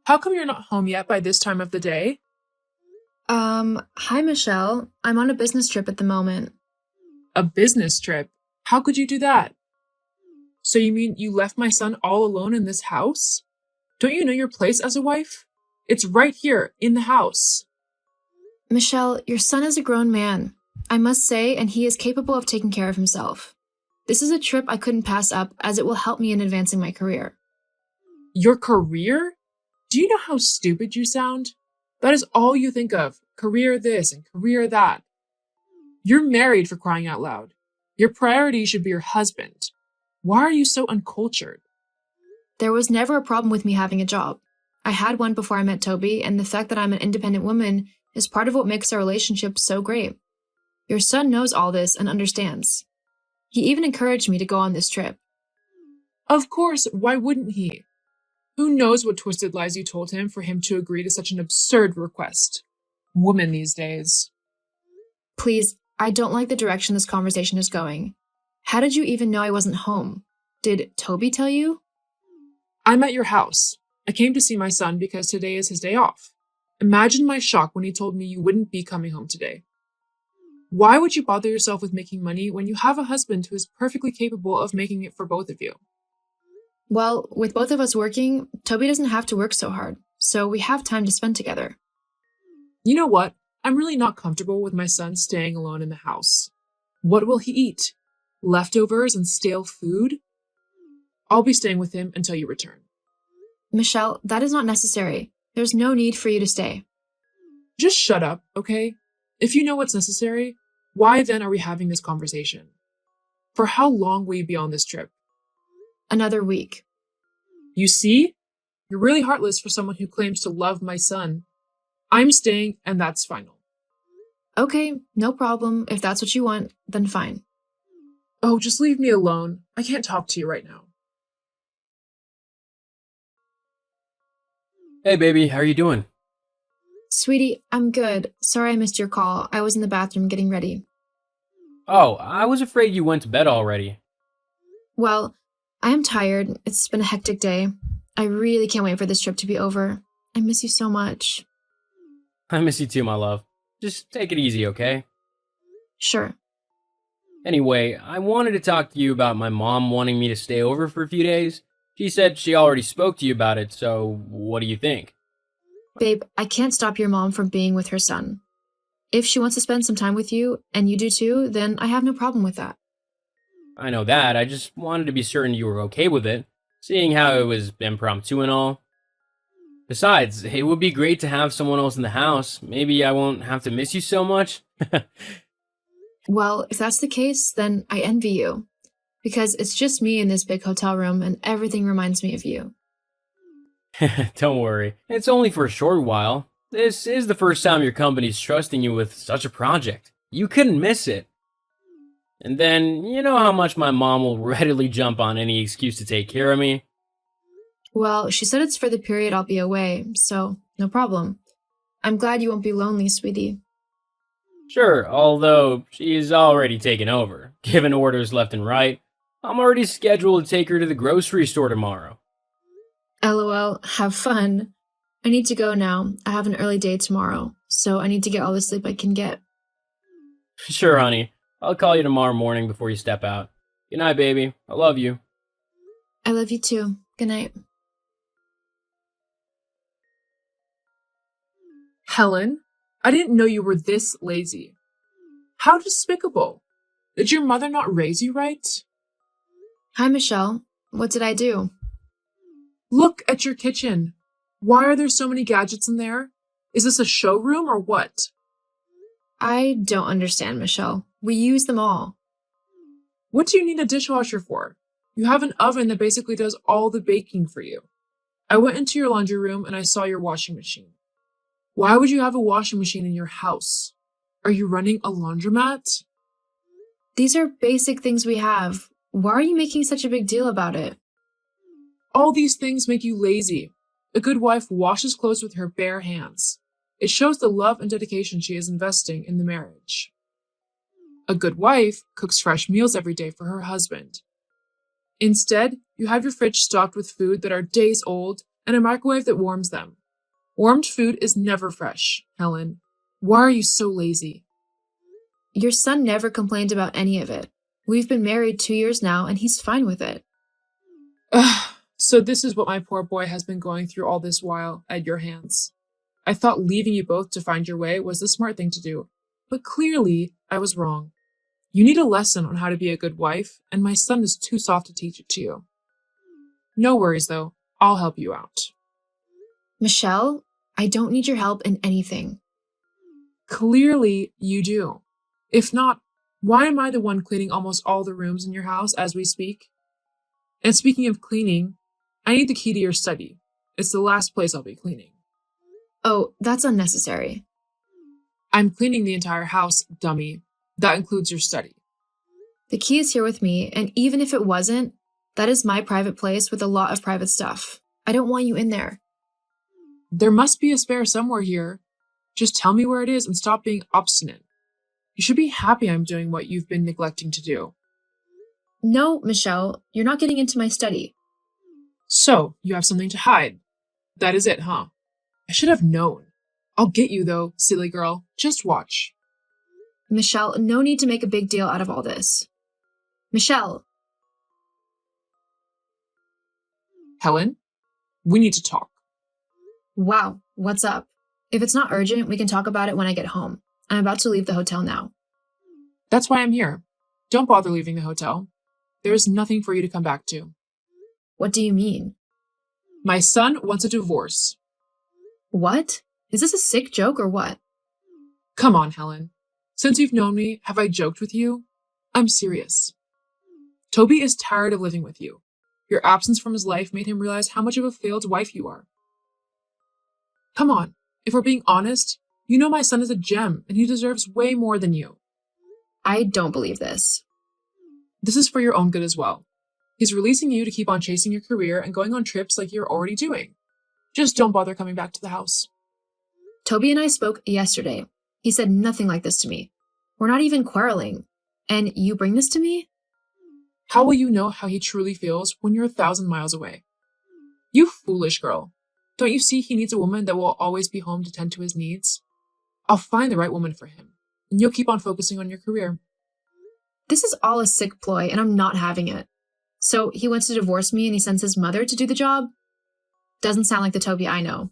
How come you're not home yet by this time of the day? Hi, Michelle. I'm on a business trip at the moment. A business trip? How could you do that? So you mean you left my son all alone in this house? Don't you know your place as a wife? It's right here, in the house. Michelle, your son is a grown man. I must say, and he is capable of taking care of himself. This is a trip I couldn't pass up as it will help me in advancing my career. Your career? Do you know how stupid you sound? That is all you think of, career this and career that. You're married, for crying out loud. Your priority should be your husband. Why are you so uncultured? There was never a problem with me having a job. I had one before I met Toby, and the fact that I'm an independent woman is part of what makes our relationship so great. Your son knows all this and understands. He even encouraged me to go on this trip. Of course, why wouldn't he? Who knows what twisted lies you told him for him to agree to such an absurd request? Women these days. Please, I don't like the direction this conversation is going. How did you even know I wasn't home? Did Toby tell you? I'm at your house. I came to see my son because today is his day off. Imagine my shock when he told me you wouldn't be coming home today. Why would you bother yourself with making money when you have a husband who is perfectly capable of making it for both of you? Well, with both of us working, Toby doesn't have to work so hard, so we have time to spend together. You know what? I'm really not comfortable with my son staying alone in the house. What will he eat? Leftovers and stale food? I'll be staying with him until you return. Michelle, that is not necessary. There's no need for you to stay. Just shut up, okay? If you know what's necessary, why then are we having this conversation? For how long will you be on this trip? Another week. You see? You're really heartless for someone who claims to love my son. I'm staying, and that's final. Okay, no problem. If that's what you want, then fine. Oh, just leave me alone. I can't talk to you right now. Hey baby, how are you doing? Sweetie, I'm good. Sorry I missed your call. I was in the bathroom getting ready. Oh, I was afraid you went to bed already. Well, I am tired. It's been a hectic day. I really can't wait for this trip to be over. I miss you so much. I miss you too, my love. Just take it easy, okay? Sure. Anyway, I wanted to talk to you about my mom wanting me to stay over for a few days. She said she already spoke to you about it, so what do you think? Babe, I can't stop your mom from being with her son. If she wants to spend some time with you, and you do too, then I have no problem with that. I know that, I just wanted to be certain you were okay with it, seeing how it was impromptu and all. Besides, it would be great to have someone else in the house. Maybe I won't have to miss you so much. Well, if that's the case, then I envy you. Because it's just me in this big hotel room, and everything reminds me of you. Don't worry, it's only for a short while. This is the first time your company's trusting you with such a project. You couldn't miss it. And then, you know how much my mom will readily jump on any excuse to take care of me? Well, she said it's for the period I'll be away, so no problem. I'm glad you won't be lonely, sweetie. Sure, although she's already taken over, given orders left and right. I'm already scheduled to take her to the grocery store tomorrow. LOL, have fun. I need to go now. I have an early day tomorrow, so I need to get all the sleep I can get. Sure, honey. I'll call you tomorrow morning before you step out. Good night, baby. I love you. I love you too. Good night. Helen, I didn't know you were this lazy. How despicable. Did your mother not raise you right? Hi, Michelle. What did I do? Look at your kitchen. Why are there so many gadgets in there? Is this a showroom or what? I don't understand, Michelle. We use them all. What do you need a dishwasher for? You have an oven that basically does all the baking for you. I went into your laundry room and I saw your washing machine. Why would you have a washing machine in your house? Are you running a laundromat? These are basic things we have. Why are you making such a big deal about it? All these things make you lazy. A good wife washes clothes with her bare hands. It shows the love and dedication she is investing in the marriage. A good wife cooks fresh meals every day for her husband. Instead, you have your fridge stocked with food that are days old and a microwave that warms them. Warmed food is never fresh, Helen. Why are you so lazy? Your son never complained about any of it. We've been married 2 years now, and he's fine with it. Ugh, so this is what my poor boy has been going through all this while, at your hands. I thought leaving you both to find your way was the smart thing to do, but clearly I was wrong. You need a lesson on how to be a good wife, and my son is too soft to teach it to you. No worries, though. I'll help you out. Michelle, I don't need your help in anything. Clearly you do. If not, why am I the one cleaning almost all the rooms in your house as we speak? And speaking of cleaning, I need the key to your study. It's the last place I'll be cleaning. Oh, that's unnecessary. I'm cleaning the entire house, dummy. That includes your study. The key is here with me, and even if it wasn't, that is my private place with a lot of private stuff. I don't want you in there. There must be a spare somewhere here. Just tell me where it is and stop being obstinate. You should be happy I'm doing what you've been neglecting to do. No, Michelle, you're not getting into my study. So, you have something to hide. That is it, huh? I should have known. I'll get you, though, silly girl. Just watch. Michelle, no need to make a big deal out of all this. Michelle. Helen, we need to talk. Wow, what's up? If it's not urgent, we can talk about it when I get home. I'm about to leave the hotel now. That's why I'm here. Don't bother leaving the hotel. There is nothing for you to come back to. What do you mean? My son wants a divorce. What? Is this a sick joke or what? Come on, Helen. Since you've known me, have I joked with you? I'm serious. Toby is tired of living with you. Your absence from his life made him realize how much of a failed wife you are. Come on, if we're being honest, you know my son is a gem and he deserves way more than you. I don't believe this. This is for your own good as well. He's releasing you to keep on chasing your career and going on trips like you're already doing. Just don't bother coming back to the house. Toby and I spoke yesterday. He said nothing like this to me. We're not even quarreling. And you bring this to me? How will you know how he truly feels when you're 1,000 miles away? You foolish girl. Don't you see he needs a woman that will always be home to tend to his needs? I'll find the right woman for him, and you'll keep on focusing on your career. This is all a sick ploy, and I'm not having it. So he wants to divorce me and he sends his mother to do the job? Doesn't sound like the Toby I know.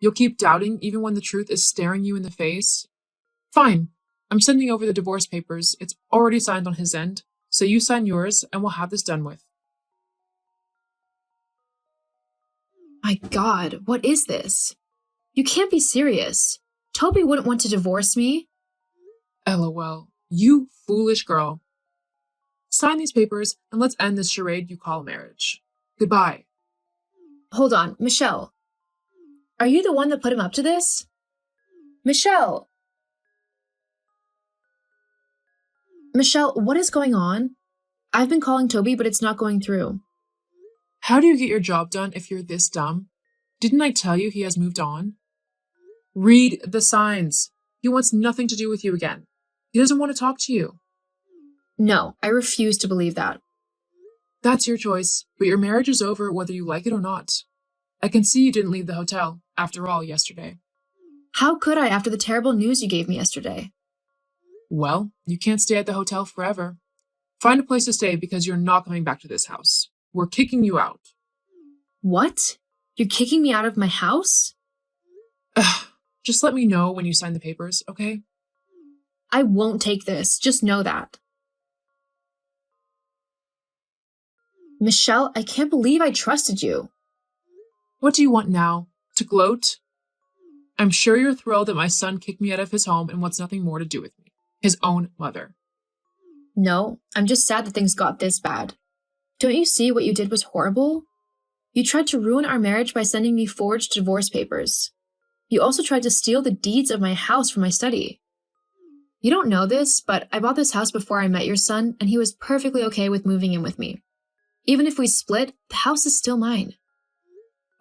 You'll keep doubting even when the truth is staring you in the face? Fine. I'm sending over the divorce papers. It's already signed on his end, so you sign yours and we'll have this done with. My God, what is this? You can't be serious. Toby wouldn't want to divorce me. LOL. You foolish girl. Sign these papers and let's end this charade you call marriage. Goodbye. Hold on, Michelle. Are you the one that put him up to this? Michelle! Michelle, what is going on? I've been calling Toby, but it's not going through. How do you get your job done if you're this dumb? Didn't I tell you he has moved on? Read the signs. He wants nothing to do with you again. He doesn't want to talk to you. No, I refuse to believe that. That's your choice, but your marriage is over whether you like it or not. I can see you didn't leave the hotel, after all, yesterday. How could I after the terrible news you gave me yesterday? Well, you can't stay at the hotel forever. Find a place to stay because you're not coming back to this house. We're kicking you out. What? You're kicking me out of my house? Ugh, just let me know when you sign the papers, okay? I won't take this. Just know that. Michelle, I can't believe I trusted you. What do you want now? To gloat? I'm sure you're thrilled that my son kicked me out of his home and wants nothing more to do with me. His own mother. No, I'm just sad that things got this bad. Don't you see what you did was horrible? You tried to ruin our marriage by sending me forged divorce papers. You also tried to steal the deeds of my house from my study. You don't know this, but I bought this house before I met your son, and he was perfectly okay with moving in with me. Even if we split, the house is still mine.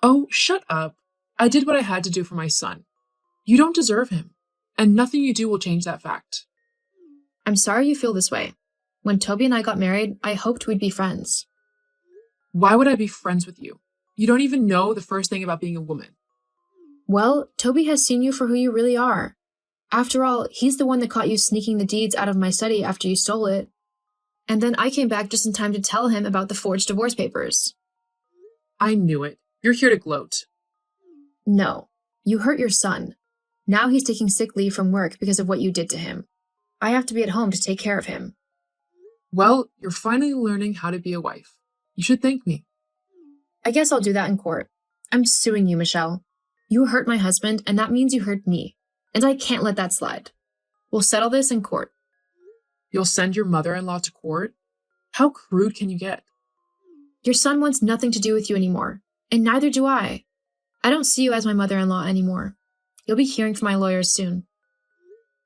Oh, shut up. I did what I had to do for my son. You don't deserve him, and nothing you do will change that fact. I'm sorry you feel this way. When Toby and I got married, I hoped we'd be friends. Why would I be friends with you? You don't even know the first thing about being a woman. Well, Toby has seen you for who you really are. After all, he's the one that caught you sneaking the deeds out of my study after you stole it. And then I came back just in time to tell him about the forged divorce papers. I knew it. You're here to gloat. No, you hurt your son. Now he's taking sick leave from work because of what you did to him. I have to be at home to take care of him. Well, you're finally learning how to be a wife. You should thank me. I guess I'll do that in court. I'm suing you, Michelle. You hurt my husband, and that means you hurt me. And I can't let that slide. We'll settle this in court. You'll send your mother-in-law to court? How crude can you get? Your son wants nothing to do with you anymore, and neither do I. I don't see you as my mother-in-law anymore. You'll be hearing from my lawyers soon.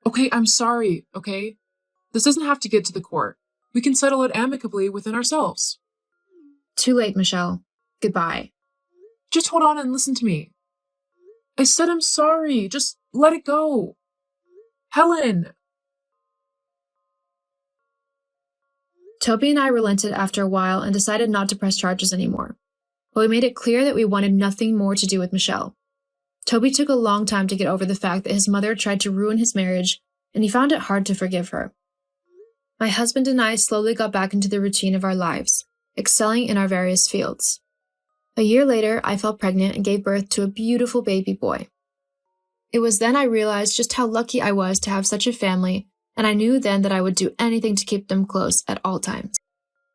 Okay, I'm sorry, okay? This doesn't have to get to the court. We can settle it amicably within ourselves. Too late, Michelle. Goodbye. Just hold on and listen to me. I said I'm sorry. Just let it go. Helen! Toby and I relented after a while and decided not to press charges anymore. But we made it clear that we wanted nothing more to do with Michelle. Toby took a long time to get over the fact that his mother tried to ruin his marriage, and he found it hard to forgive her. My husband and I slowly got back into the routine of our lives, excelling in our various fields. A year later, I fell pregnant and gave birth to a beautiful baby boy. It was then I realized just how lucky I was to have such a family, and I knew then that I would do anything to keep them close at all times.